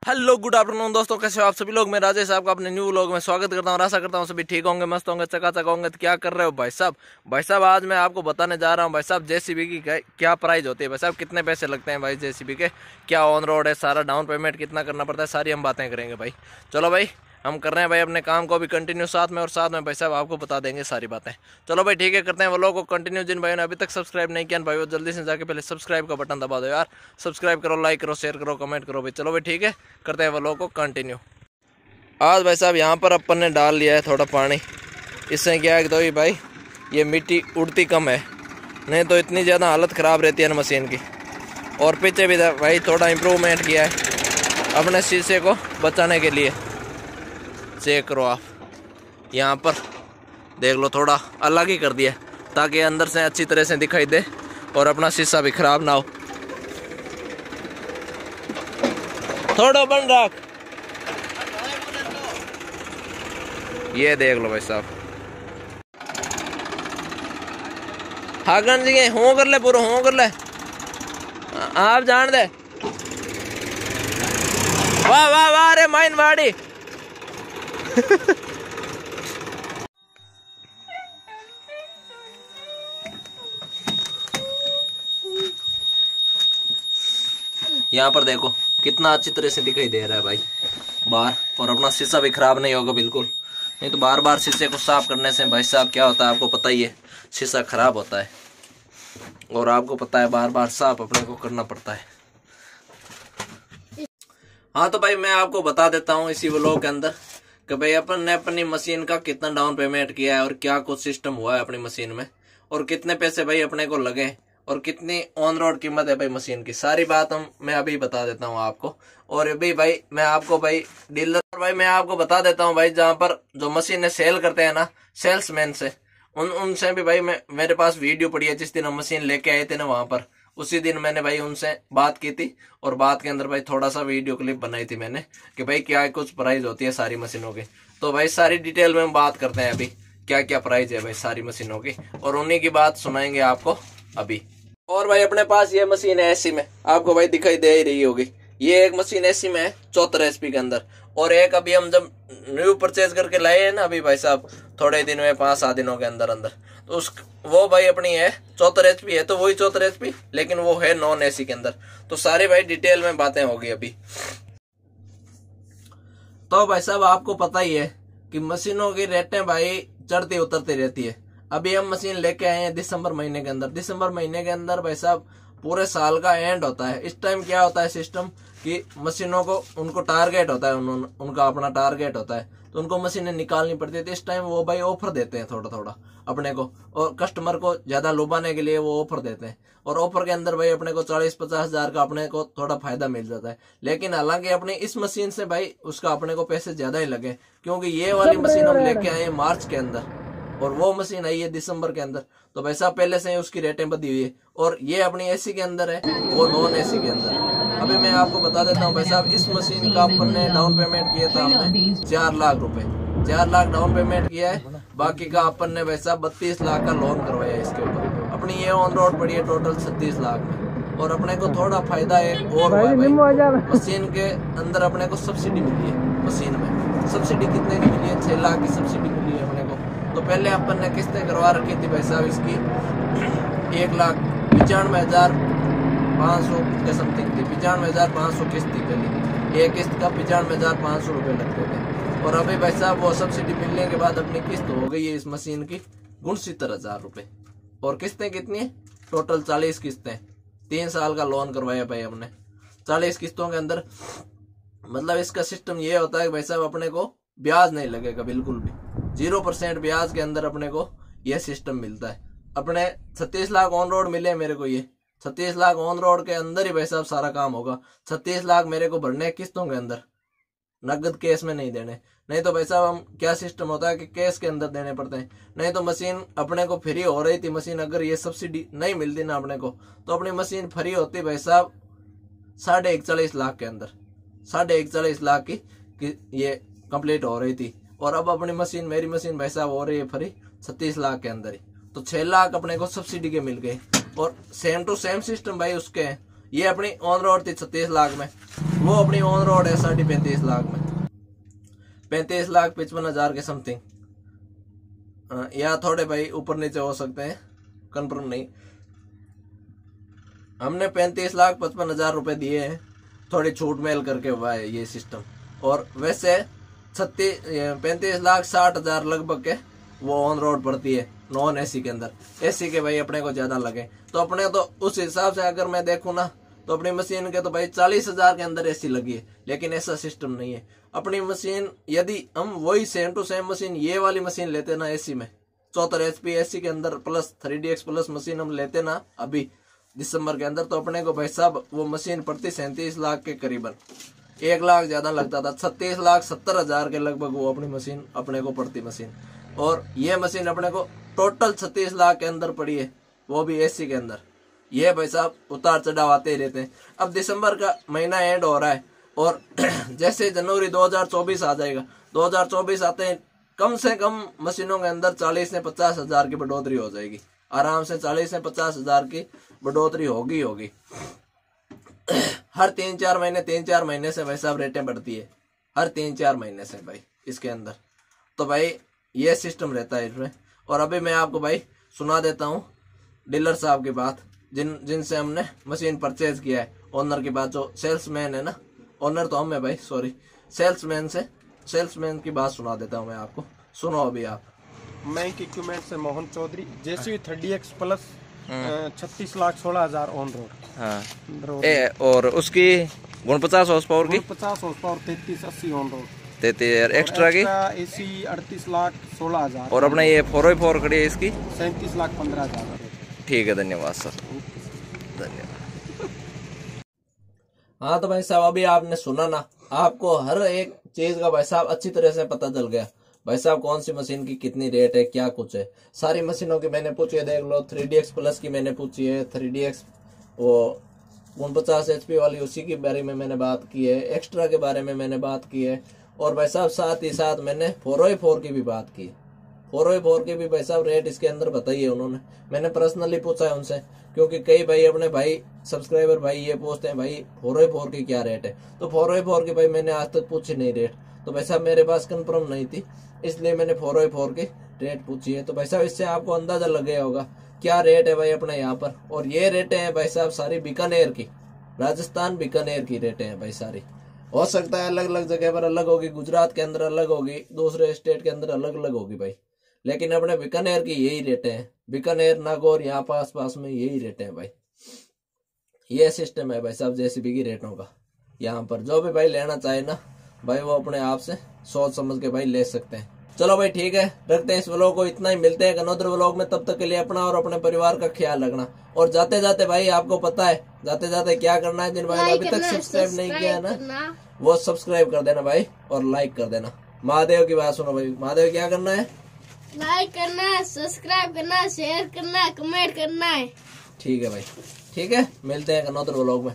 Hello good afternoon दोस्तों, कैसे हो आप सभी लोग। मैं राजेश आपका अपने न्यू व्लॉग में स्वागत करता हूँ। आशा करता हूँ सभी ठीक होंगे, मस्त होंगे, चकाचक होंगे। तो क्या कर रहे हो भाई साहब आज मैं आपको बताने जा रहा हूँ भाई साहब जेसीबी की क्या प्राइस होती है भाई साहब, कितने पैसे लगते हैं भाई जेसीबी के, क्या ऑन रोड है, सारा डाउन पेमेंट कितना करना पड़ता है, सारी हम बातें करेंगे भाई। चलो भाई हम कर रहे हैं भाई अपने काम को भी कंटिन्यू साथ में, और साथ में भाई साहब आपको बता देंगे सारी बातें। चलो भाई ठीक है, करते हैं वो लोगों को कंटिन्यू। जिन भाइयों ने अभी तक सब्सक्राइब नहीं किया भाई वो जल्दी से जाके पहले सब्सक्राइब का बटन दबा दो यार। सब्सक्राइब करो, लाइक करो, शेयर करो, कमेंट करो भाई। चलो भाई ठीक है, करते हैं वो लोगों को कंटिन्यू। आज भाई साहब यहाँ पर अपन ने डाल लिया है थोड़ा पानी। इससे क्या है तो भाई ये मिट्टी उड़ती कम है, नहीं तो इतनी ज़्यादा हालत ख़राब रहती है ना मशीन की। और पीछे भी भाई थोड़ा इम्प्रूवमेंट किया है अपने शीशे को बचाने के लिए। चेक करो आप, यहाँ पर देख लो, थोड़ा अलग ही कर दिया ताकि अंदर से अच्छी तरह से दिखाई दे और अपना शीशा भी ख़राब ना हो। थोड़ा बन रख, ये देख लो भाई साहब। हागन जी हो कर ले, पूरा हो कर ले, आप जान दे। वाह वाह वाह, अरे माइन वाड़ी। यहाँ पर देखो कितना अच्छी तरह से दिखाई दे रहा है भाई बाहर, और अपना शीशा भी खराब नहीं होगा बिल्कुल। नहीं तो बार बार शीशे को साफ करने से भाई साहब क्या होता है आपको पता ही है, शीशा खराब होता है। और आपको पता है बार बार साफ अपने को करना पड़ता है। हाँ तो भाई मैं आपको बता देता हूँ इसी व्लॉग के अंदर कि भाई अपन ने अपनी मशीन का कितना डाउन पेमेंट किया है, और क्या कुछ सिस्टम हुआ है अपनी मशीन में, और कितने पैसे भाई अपने को लगे, और कितनी ऑन रोड कीमत है भाई मशीन की। सारी बात मैं अभी बता देता हूँ आपको। और अभी भाई मैं आपको भाई डीलर भाई मैं आपको बता देता हूँ भाई, जहाँ पर जो मशीनें सेल करते हैं ना सेल्समैन से, उनसे भी भाई मेरे पास वीडियो पड़ी है। जिस दिन हम मशीन लेके आए थे ना वहां पर, उसी दिन मैंने भाई उनसे बात की थी, और बात के अंदर भाई थोड़ा सा वीडियो क्लिप बनाई थी मैंने कि भाई क्या कुछ प्राइस होती है सारी मशीनों की। तो भाई सारी डिटेल में हम बात करते हैं अभी, क्या क्या प्राइस है भाई सारी मशीनों की, और उन्हीं की बात सुनाएंगे आपको अभी। और भाई अपने पास ये मशीन है एसी में, आपको भाई दिखाई दे ही रही होगी। ये एक मशीन एसी में है 74 HP के अंदर, और एक अभी हम जब न्यू परचेज करके लाए हैं ना अभी भाई साहब थोड़े दिन में, 5-7 दिनों के अंदर तो वो भाई अपनी है 74 HP है, तो वही 74 HP, लेकिन वो है नॉन एसी के अंदर। तो सारे भाई डिटेल में बातें होगी अभी। तो भाई साहब आपको पता ही है कि मशीनों की रेटें भाई चढ़ती उतरती रहती है। अभी हम मशीन लेके आए हैं दिसंबर महीने के अंदर। दिसंबर महीने के अंदर भाई साहब पूरे साल का एंड होता है। इस टाइम क्या होता है सिस्टम कि मशीनों को उनको टारगेट होता है, उनका अपना टारगेट होता है, तो उनको मशीनें निकालनी पड़ती है। तो इस टाइम वो भाई ऑफर देते हैं थोड़ा थोड़ा अपने को, और कस्टमर को ज्यादा लुभाने के लिए वो ऑफर देते हैं। और ऑफर के अंदर भाई अपने को 40-50 हजार का अपने को थोड़ा फायदा मिल जाता है। लेकिन हालांकि अपने इस मशीन से भाई उसका अपने को पैसे ज्यादा ही लगे, क्योंकि ये वाली मशीन हम लेके आए मार्च के अंदर, और वो मशीन आई है दिसंबर के अंदर। तो भाई साहब पहले से ही उसकी रेटें बढ़ी हुई है, और ये अपनी एसी के अंदर है, वो नॉन एसी के अंदर है। अभी मैं आपको बता देता हूँ भाई साहब, इस मशीन का अपन ने डाउन पेमेंट किया था हमने 4 लाख रुपए, 4 लाख डाउन पेमेंट किया है। बाकी का अपन ने भाई साहब 32 लाख का लोन करवाया है इसके ऊपर। अपनी ये ऑन रोड पड़ी है टोटल 36 लाख में। और अपने को थोड़ा फायदा है और हुआ है भाई, मशीन के अंदर अपने को सब्सिडी मिली है। मशीन में सब्सिडी कितने की मिली है? 6 लाख की सब्सिडी मिली है अपने को। तो पहले अपन ने किस्तें करवा रखी थी भाई साहब इसकी 1,95,500 के समथिंग थी। 95,500 किस्त थी पहले, एक किस्त का 95,500 रुपये लगते थे। और अभी भाई साहब वो सब्सिडी मिलने के बाद अपनी किस्त हो गई है इस मशीन की 69,000 रुपये। और किस्तें कितनी है? टोटल 40 किस्तें। 3 साल का लोन करवाया भाई हमने 40 किस्तों के अंदर। मतलब इसका सिस्टम ये होता है भाई साहब अपने को ब्याज नहीं लगेगा बिल्कुल भी, 0% ब्याज के अंदर अपने को यह सिस्टम मिलता है। अपने 36 लाख ऑन रोड मिले मेरे को, ये 36 लाख ऑन रोड के अंदर ही भाई साहब सारा काम होगा। 36 लाख मेरे को भरने किस्तों के अंदर, नगद केस में नहीं देने। नहीं तो भाई साहब हम क्या सिस्टम होता है कि केस के अंदर देने पड़ते हैं। नहीं तो मशीन अपने को फ्री हो रही थी मशीन, अगर ये सब्सिडी नहीं मिलती ना अपने को, तो अपनी मशीन फ्री होती भाई साहब 41.5 लाख के अंदर, 41.5 लाख की ये कंप्लीट हो रही थी। और अब अपनी मशीन, मेरी मशीन भाई साहब हो रही है फ्री 36 लाख के अंदर ही। तो 6 लाख अपने को सब्सिडी के मिल गए। और सेम टू सेम सिस्टम भाई उसके हैं। ये अपनी ऑन रोड थी 36 लाख में, वो अपनी ऑन रोड है 35 लाख में, 35,55,000 के समथिंग, या थोड़े भाई ऊपर नीचे हो सकते हैं, कंफर्म नहीं। हमने 35,55,000 रुपए दिए हैं, थोड़ी छूट मेल करके हुआ है ये सिस्टम। और वैसे 35,60,000 लगभग के वो ऑन रोड पड़ती है नॉन एसी के अंदर। एसी के भाई अपने को ज्यादा लगे, तो अपने तो उस हिसाब से अगर मैं देखूं ना तो अपनी मशीन के तो भाई 40,000 के अंदर एसी लगी है। लेकिन ऐसा सिस्टम नहीं है। अपनी मशीन यदि हम वही सेम टू सेम मशीन ये वाली मशीन लेते ना एसी में 74 HP एसी के अंदर प्लस 3DX प्लस मशीन हम लेते ना अभी दिसंबर के अंदर, तो अपने को भाई साहब वो मशीन पड़ती 37 लाख के करीबन, 1 लाख ज्यादा लगता था, 36,70,000 के लगभग वो अपनी मशीन अपने को पड़ती मशीन। और ये मशीन अपने को टोटल 36 लाख के अंदर पड़ी है, वो भी एसी के अंदर। ये भाई साहब उतार चढ़ाव आते ही रहते हैं। अब दिसंबर का महीना एंड हो रहा है और जैसे जनवरी 2024 आ जाएगा, 2024 आते हैं कम से कम मशीनों के अंदर 40 से 50,000 की बढ़ोतरी हो जाएगी, आराम से 40 से 50,000 की बढ़ोतरी होगी। हर 3-4 महीने से भाई साहब रेटें बढ़ती है, हर 3-4 महीने से भाई इसके अंदर। तो भाई ये सिस्टम रहता है इसमें। और अभी मैं आपको भाई सुना देता हूँ डीलर साहब की बात, जिनसे हमने मशीन परचेज किया है, ओनर की बात। जो सेल्समैन है ना, ओनर तो हम है भाई, सॉरी, सेल्समैन की बात सुना देता हूँ मैं आपको, सुनो अभी आप। बैंक इक्विपमेंट से Mohan Chaudhary, JCB 3DX plus 36,16,000 on road. हाँ। और उसकी 49 हॉर्स पावर की 50 horse power 3380 on road, 33 extra की एसी 38,16,000। और अपना ये 4x4 खड़ी है इसकी 37,15,000। ठीक है, धन्यवाद सर, धन्यवाद। हाँ तो भाई साहब अभी आपने सुना ना, आपको हर एक चीज का भाई साहब अच्छी तरह से पता चल गया भाई साहब कौन सी मशीन की कितनी रेट है, क्या कुछ है। सारी मशीनों की मैंने पूछी है, देख लो 3DX प्लस की मैंने पूछी है, 3DX वो 49 HP वाली उसी के बारे में मैंने बात की है, एक्स्ट्रा के बारे में मैंने बात की है। और भाई साहब साथ ही साथ मैंने 4x4 की भी बात की, 4x4 के भी भाई साहब रेट इसके अंदर बताइए उन्होंने, मैंने पर्सनली पूछा है उनसे, क्योंकि कई भाई अपने भाई सब्सक्राइबर भाई ये पूछते हैं भाई 4x4 की क्या रेट है, तो 4x4 की भाई मैंने आज तक पूछी नहीं रेट, तो भाई साहब मेरे पास कंफर्म नहीं थी, इसलिए मैंने 4x4 की रेट पूछी है। तो भाई साहब इससे आपको अंदाजा लग गया होगा क्या रेट है भाई अपने यहाँ पर। और ये रेटें हैं भाई साहब सारी बीकानेर की, राजस्थान बीकानेर की रेटें हैं भाई सारी। हो सकता है अलग अलग जगह पर अलग होगी, गुजरात के अंदर अलग होगी, दूसरे स्टेट के अंदर अलग अलग होगी भाई, लेकिन अपने बीकानेर की यही रेटें हैं, बीकानेर नागौर यहाँ पास में यही रेटें हैं भाई। ये सिस्टम है भाई साहब जेसीबी की रेटों का। यहाँ पर जो भी भाई लेना चाहे ना भाई वो अपने आप से सोच समझ के भाई ले सकते हैं। चलो भाई ठीक है, रखते हैं इस व्लॉग को, इतना ही। मिलते हैं अनदर व्लॉग में, तब तक के लिए अपना और अपने परिवार का ख्याल रखना। और जाते जाते भाई आपको पता है जाते जाते क्या करना है, जिन भाई ने अभी तक सब्सक्राइब नहीं किया है ना वो सब्सक्राइब कर देना भाई और लाइक कर देना। महादेव की बात सुनो भाई, महादेव क्या करना है? लाइक करना है, सब्सक्राइब करना है, शेयर करना है, कमेंट करना है। ठीक है भाई, ठीक है, मिलते हैं अनदर व्लॉग में।